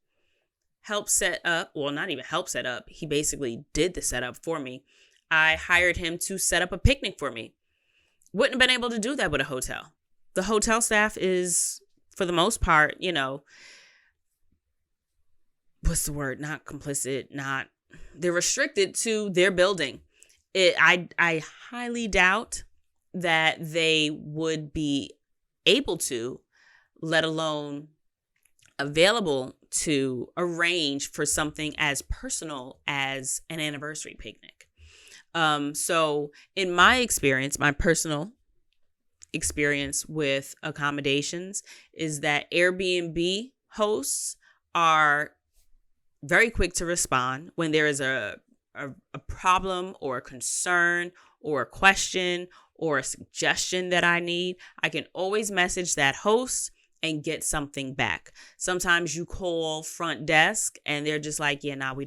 help set up, well, not even help set up, he basically did the setup for me. I hired him to set up a picnic for me. Wouldn't have been able to do that with a hotel. The hotel staff is, for the most part, what's the word? Not complicit, they're restricted to their building. I highly doubt that they would be able to, let alone available to, arrange for something as personal as an anniversary picnic. So in my experience, my personal experience with accommodations is that Airbnb hosts are very quick to respond when there is a problem or a concern or a question or a suggestion that I need. I can always message that host and get something back. Sometimes you call front desk and they're just like, yeah, nah, we're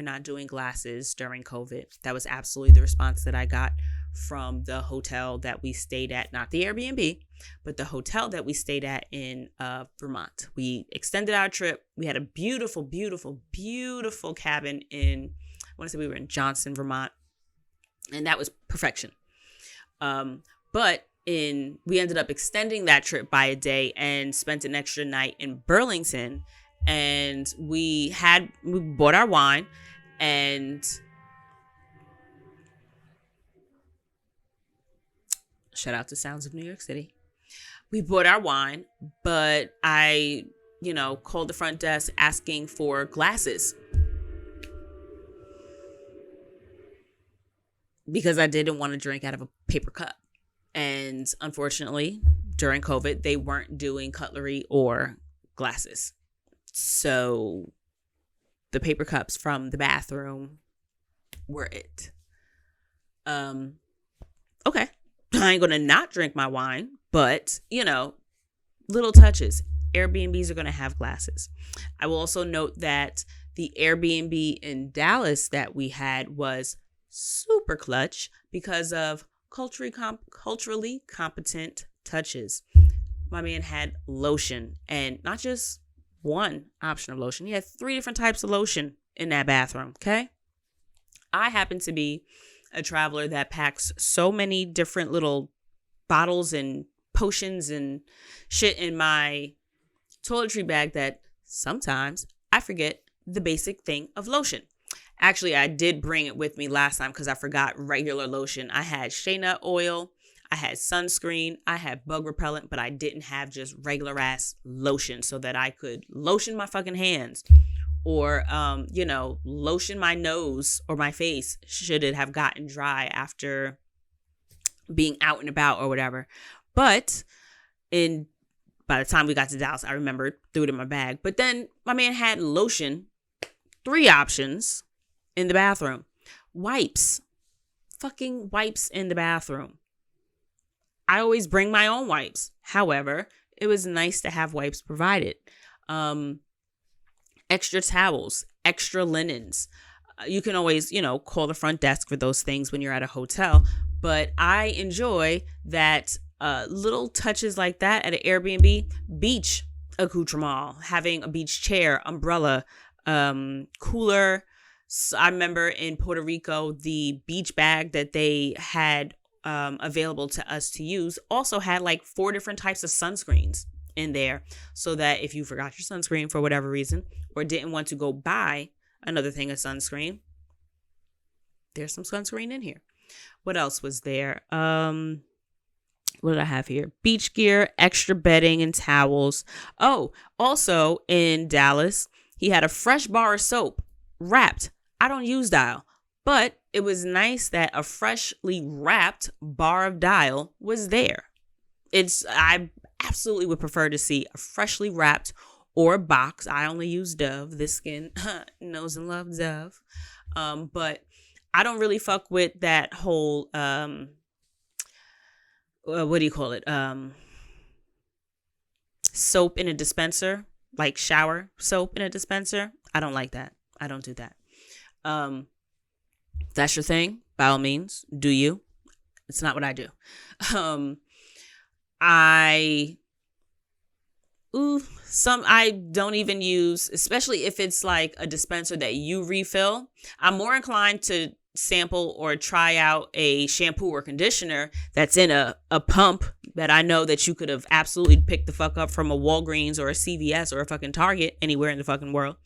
not doing glasses during COVID. That was absolutely the response that I got from the hotel that we stayed at, not the Airbnb, but the hotel that we stayed at in Vermont. We extended our trip. We had a beautiful, beautiful, beautiful cabin I want to say we were in Johnson, Vermont, and that was perfection. But we ended up extending that trip by a day and spent an extra night in Burlington and we bought our wine, and shout out to Sounds of New York City. We bought our wine, but I, called the front desk asking for glasses because I didn't want to drink out of a paper cup. And unfortunately, during COVID, they weren't doing cutlery or glasses. So the paper cups from the bathroom were it. Okay. I ain't going to not drink my wine, but, little touches. Airbnbs are going to have glasses. I will also note that the Airbnb in Dallas that we had was super clutch because of culturally competent touches. My man had lotion, and not just one option of lotion. He had 3 different types of lotion in that bathroom, okay? I happen to be a traveler that packs so many different little bottles and potions and shit in my toiletry bag that sometimes I forget the basic thing of lotion. Actually, I did bring it with me last time because I forgot regular lotion. I had shea nut oil, I had sunscreen, I had bug repellent, but I didn't have just regular ass lotion so that I could lotion my fucking hands or, lotion my nose or my face should it have gotten dry after being out and about or whatever. But by the time we got to Dallas, I remembered, threw it in my bag. But then my man had lotion, 3 options in the bathroom. Wipes. Fucking wipes in the bathroom. I always bring my own wipes. However, it was nice to have wipes provided. Extra towels, extra linens. You can always, call the front desk for those things when you're at a hotel. But I enjoy that little touches like that at an Airbnb. Beach accoutrement, having a beach chair, umbrella, cooler. So I remember in Puerto Rico, the beach bag that they had available to us to use also had like 4 different types of sunscreens in there, so that if you forgot your sunscreen for whatever reason or didn't want to go buy another thing of sunscreen, there's some sunscreen in here. What else was there? What did I have here? Beach gear, extra bedding and towels. Oh, also in Dallas, he had a fresh bar of soap wrapped. I don't use Dial, but it was nice that a freshly wrapped bar of Dial was there. I absolutely would prefer to see a freshly wrapped or a box. I only use Dove. This skin knows and loves Dove. But I don't really fuck with that whole, what do you call it? Soap in a dispenser, like shower soap in a dispenser. I don't like that. I don't do that. That's your thing. By all means, do you? It's not what I do. I don't even use, especially if it's like a dispenser that you refill. I'm more inclined to sample or try out a shampoo or conditioner that's in a pump that I know that you could have absolutely picked the fuck up from a Walgreens or a CVS or a fucking Target anywhere in the fucking world.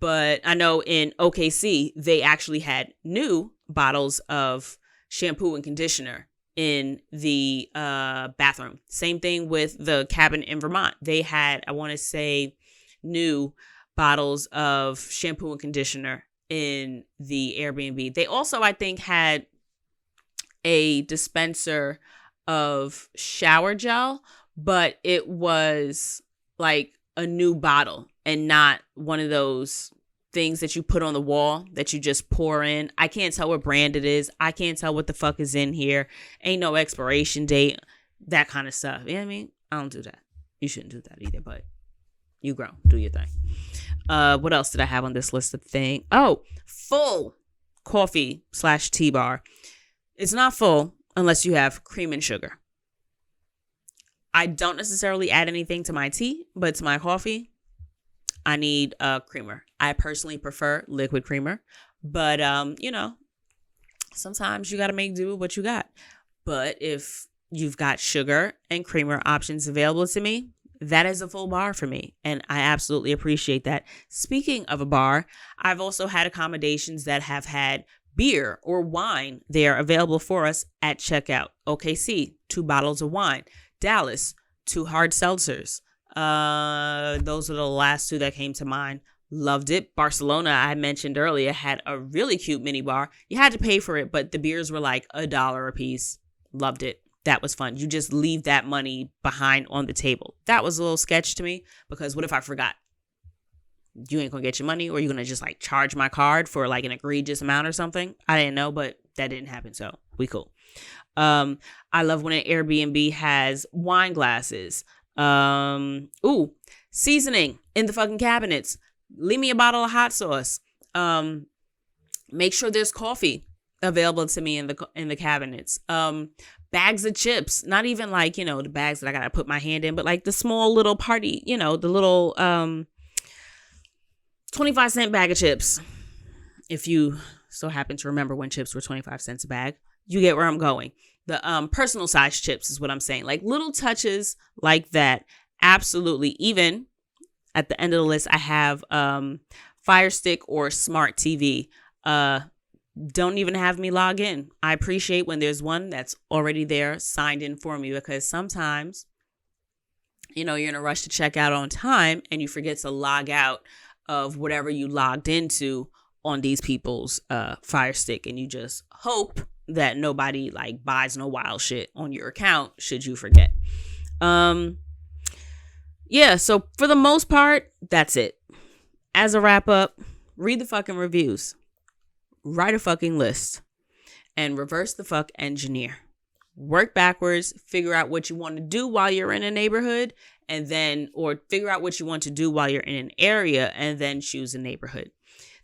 But I know in OKC, they actually had new bottles of shampoo and conditioner in the bathroom. Same thing with the cabin in Vermont. They had, I want to say, new bottles of shampoo and conditioner in the Airbnb. They also, I think, had a dispenser of shower gel, but it was like a new bottle and not one of those things that you put on the wall that you just pour in. I can't tell what brand it is. I can't tell what the fuck is in here. Ain't no expiration date, that kind of stuff. You know what I mean? I don't do that. You shouldn't do that either, but you grow. Do your thing. What else did I have on this list of things? Oh, full coffee/tea bar. It's not full unless you have cream and sugar. I don't necessarily add anything to my tea, but to my coffee, I need a creamer. I personally prefer liquid creamer, but sometimes you got to make do with what you got. But if you've got sugar and creamer options available to me, that is a full bar for me. And I absolutely appreciate that. Speaking of a bar, I've also had accommodations that have had beer or wine there available for us at checkout. OKC, 2 bottles of wine. Dallas, 2 hard seltzers. Those are the last 2 that came to mind. Loved it. Barcelona, I mentioned earlier, had a really cute mini bar. You had to pay for it, but the beers were like $1 a piece. Loved it. That was fun. You just leave that money behind on the table. That was a little sketch to me, because what if I forgot? You ain't gonna get your money, or you're gonna just like charge my card for like an egregious amount or something. I didn't know, but that didn't happen, so we cool. I love when an Airbnb has wine glasses. Seasoning in the fucking cabinets. Leave me a bottle of hot sauce. Make sure there's coffee available to me in the cabinets. Bags of chips, not even like, the bags that I gotta put my hand in, but like the small little party, the little 25-cent bag of chips. If you so happen to remember when chips were 25 cents a bag, you get where I'm going. The personal size chips is what I'm saying. Like little touches like that. Absolutely. Even at the end of the list, I have Fire Stick or Smart TV. Don't even have me log in. I appreciate when there's one that's already there signed in for me, because sometimes, you're in a rush to check out on time and you forget to log out of whatever you logged into on these people's Fire Stick, and you just hope that nobody like buys no wild shit on your account should you forget. Yeah, so for the most part, that's it. As a wrap up, read the fucking reviews. Write a fucking list. And reverse the fuck engineer. Work backwards, figure out what you want to do while you're in a neighborhood, or figure out what you want to do while you're in an area, and then choose a neighborhood.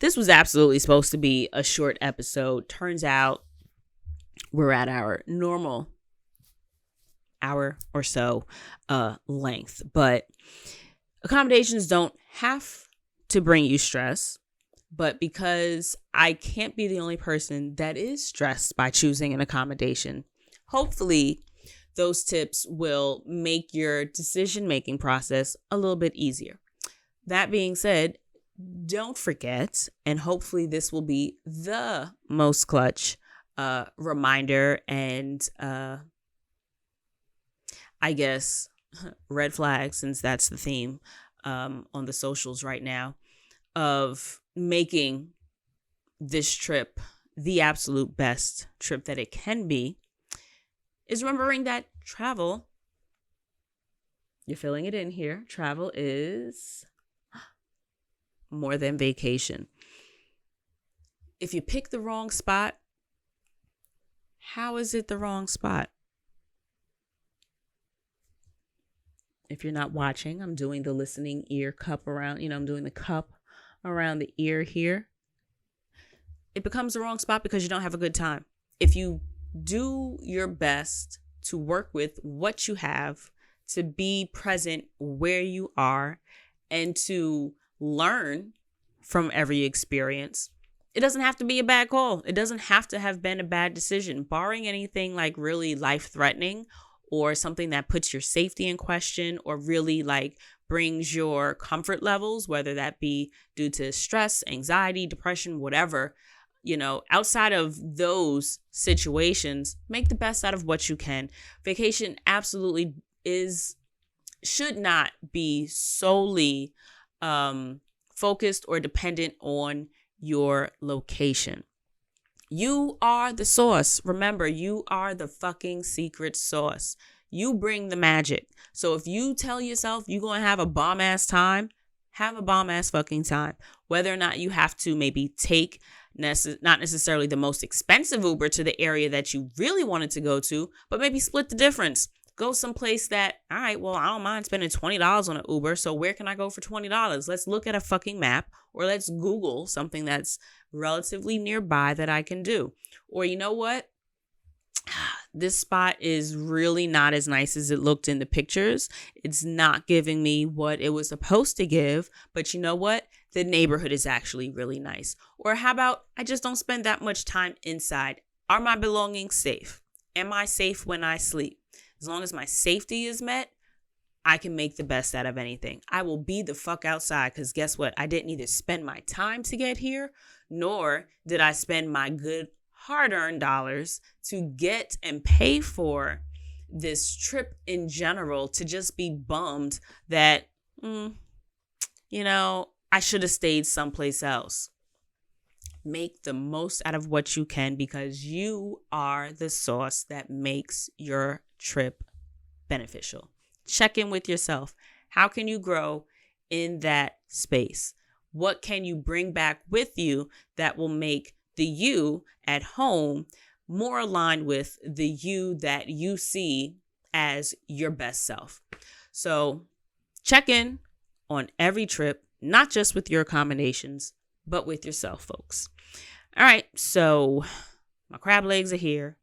This was absolutely supposed to be a short episode. Turns out we're at our normal hour or so length. But accommodations don't have to bring you stress. But because I can't be the only person that is stressed by choosing an accommodation, hopefully those tips will make your decision-making process a little bit easier. That being said, don't forget, and hopefully this will be the most clutch reminder and I guess red flag, since that's the theme on the socials right now, of making this trip the absolute best trip that it can be, is remembering that travel, you're filling it in here, travel is more than vacation. If you pick the wrong spot, how is it the wrong spot? If you're not watching, I'm doing the listening ear cup around, I'm doing the cup around the ear here. It becomes the wrong spot because you don't have a good time. If you do your best to work with what you have, to be present where you are, and to learn from every experience, it doesn't have to be a bad call. It doesn't have to have been a bad decision. Barring anything like really life-threatening or something that puts your safety in question or really like brings your comfort levels, whether that be due to stress, anxiety, depression, whatever, outside of those situations, make the best out of what you can. Vacation absolutely should not be solely focused or dependent on your location. You are the sauce. Remember, you are the fucking secret sauce. You bring the magic. So if you tell yourself you're going to have a bomb ass time, have a bomb ass fucking time. Whether or not you have to maybe take not necessarily the most expensive Uber to the area that you really wanted to go to, but maybe split the difference. Go someplace that, all right, well, I don't mind spending $20 on an Uber. So where can I go for $20? Let's look at a fucking map, or let's Google something that's relatively nearby that I can do. Or you know what? This spot is really not as nice as it looked in the pictures. It's not giving me what it was supposed to give. But you know what? The neighborhood is actually really nice. Or how about I just don't spend that much time inside? Are my belongings safe? Am I safe when I sleep? As long as my safety is met, I can make the best out of anything. I will be the fuck outside because guess what? I didn't either spend my time to get here, nor did I spend my good hard-earned dollars to get and pay for this trip in general to just be bummed that, I should have stayed someplace else. Make the most out of what you can because you are the sauce that makes your trip beneficial. Check in with yourself. How can you grow in that space? What can you bring back with you that will make the you at home more aligned with the you that you see as your best self? So check in on every trip, not just with your accommodations, but with yourself, folks. All right, so my crab legs are here,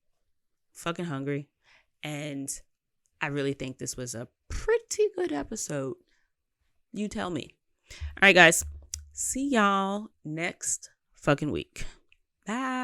fucking hungry, and I really think this was a pretty good episode. You tell me. All right, guys, see y'all next fucking week. Bye.